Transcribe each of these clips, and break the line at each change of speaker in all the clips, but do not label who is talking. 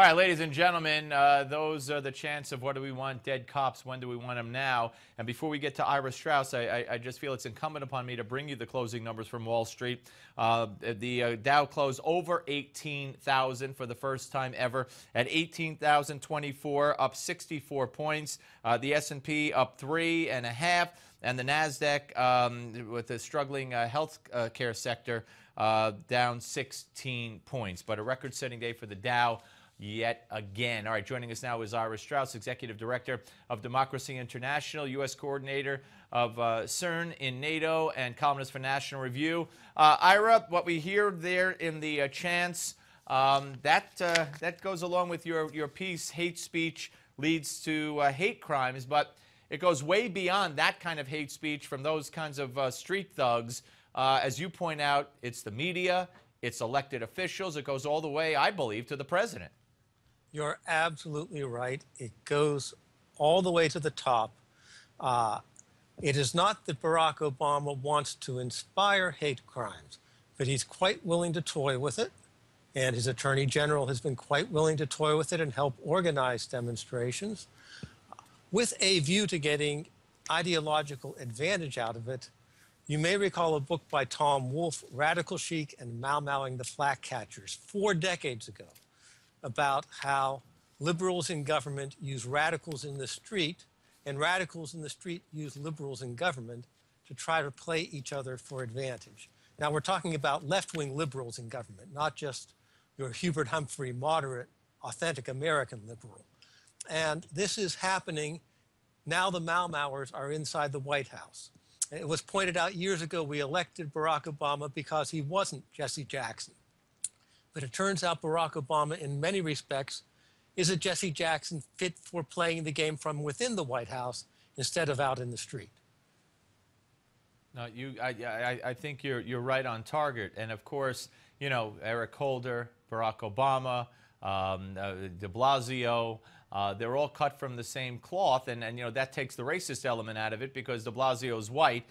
right, ladies and gentlemen, those are the chants of what do we want dead cops, when do we want them now? And before we get to Ira Straus, I just feel it's incumbent upon me to bring you the closing numbers from Wall Street. The Dow closed over 18,000 for the first time ever at 18,024, up 64 points. The S&P up 3.5, and the NASDAQ with the struggling health care sector down 16 points. But a record-setting day for the Dow yet again. All right, joining us now is Ira Straus, Executive Director of Democracy International, U.S. Coordinator of CEERN in NATO, and columnist for National Review. Ira, what we hear there in the chants, that goes along with your piece, hate speech leads to hate crimes, but it goes way beyond that kind of hate speech from those kinds of street thugs. As you point out, it's the media, it's elected officials, it goes all the way, I believe, to the president.
You're absolutely right. It goes all the way to the top. It is not that Barack Obama wants to inspire hate crimes, but he's quite willing to toy with it, and his Attorney General has been quite willing to toy with it and help organize demonstrations with a view to getting ideological advantage out of it. You may recall a book by Tom Wolfe, Radical Chic and Mau Mauing the Flag Catchers, 4 decades ago, about how liberals in government use radicals in the street, and radicals in the street use liberals in government to try to play each other for advantage. Now, we're talking about left-wing liberals in government, not just your Hubert Humphrey moderate, authentic American liberal. And this is happening now. The Mau Mauers are inside the White House. It was pointed out years ago we elected Barack Obama because he wasn't Jesse Jackson. But it turns out Barack Obama, in many respects, is a Jesse Jackson fit for playing the game from within the White House instead of out in the street.
No, I think you're right on target. And of course, you know, Eric Holder, Barack Obama, de Blasio, they're all cut from the same cloth, and you know, that takes the racist element out of it because de Blasio's white,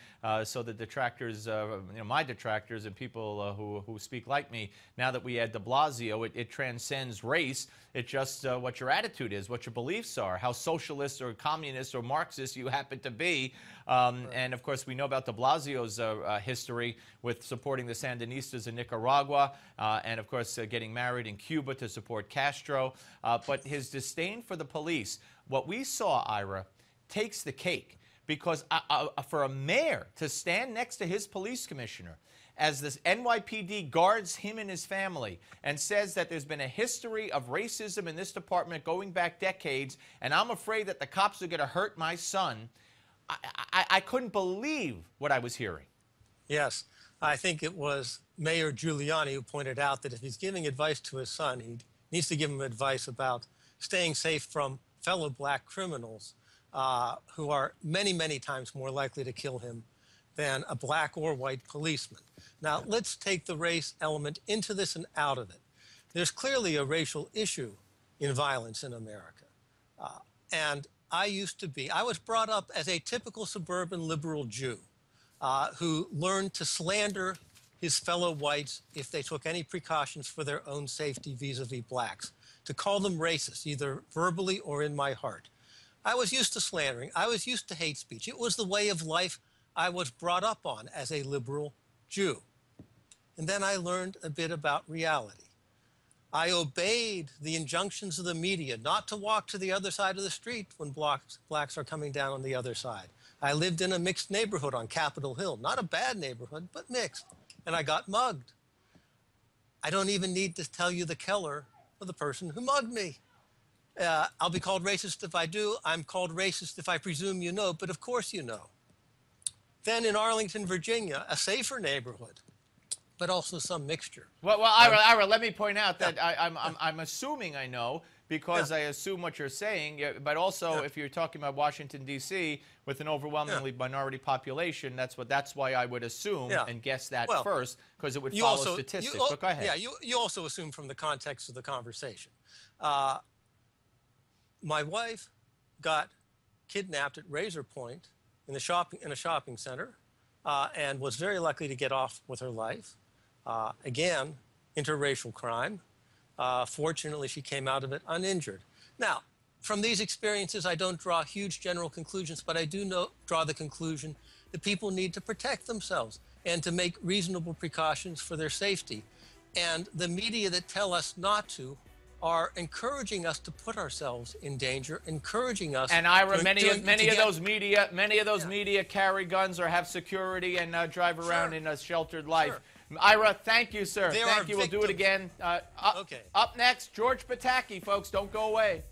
so the detractors, you know, my detractors and people who speak like me, now that we add de Blasio, it transcends race. It's just what your attitude is, what your beliefs are, how socialist or communist or Marxist you happen to be. Right. And of course, we know about de Blasio's history with supporting the Sandinistas in Nicaragua, and of course, getting married in Cuba to support Castro. But his disdain for the police, what we saw, Ira, takes the cake, because for a mayor to stand next to his police commissioner as this NYPD guards him and his family and says that there's been a history of racism in this department going back decades, and I'm afraid that the cops are going to hurt my son, I couldn't believe what I was hearing.
Yes, I think it was Mayor Giuliani who pointed out that if he's giving advice to his son, he needs to give him advice about staying safe from fellow black criminals who are many, many times more likely to kill him than a black or white policeman. Now, let's take the race element into this and out of it. There's clearly a racial issue in violence in America. And I was brought up as a typical suburban liberal Jew who learned to slander his fellow whites if they took any precautions for their own safety vis-a-vis blacks, to call them racist, either verbally or in my heart. I was used to slandering. I was used to hate speech. It was the way of life I was brought up on as a liberal Jew. And then I learned a bit about reality. I obeyed the injunctions of the media not to walk to the other side of the street when blacks are coming down on the other side. I lived in a mixed neighborhood on Capitol Hill. Not a bad neighborhood, but mixed. And I got mugged. I don't even need to tell you the killer of the person who mugged me. I'll be called racist if I do. I'm called racist if I presume you know, but of course you know. Then in Arlington, Virginia, a safer neighborhood, but also some mixture.
Well, Ira, let me point out that I'm assuming I know, because I assume what you're saying, but also if you're talking about Washington, D.C., with an overwhelmingly minority population, that's why I would assume and guess that first, because it would follow statistics. But go ahead.
Yeah, you also assume from the context of the conversation. My wife got kidnapped at Razor Point in a shopping center and was very lucky to get off with her life. Again, interracial crime. Fortunately, she came out of it uninjured. Now, from these experiences, I don't draw huge general conclusions, but I do draw the conclusion that people need to protect themselves and to make reasonable precautions for their safety. And the media that tell us not to are encouraging us to put ourselves in danger, encouraging us.
And Ira, many of those media carry guns or have security and drive around in a sheltered life.
Sure.
Ira, thank you, sir.
There
Thank
are
you. We'll do it
victims.
again.
Okay.
Up next, George Pataki, folks. Don't go away.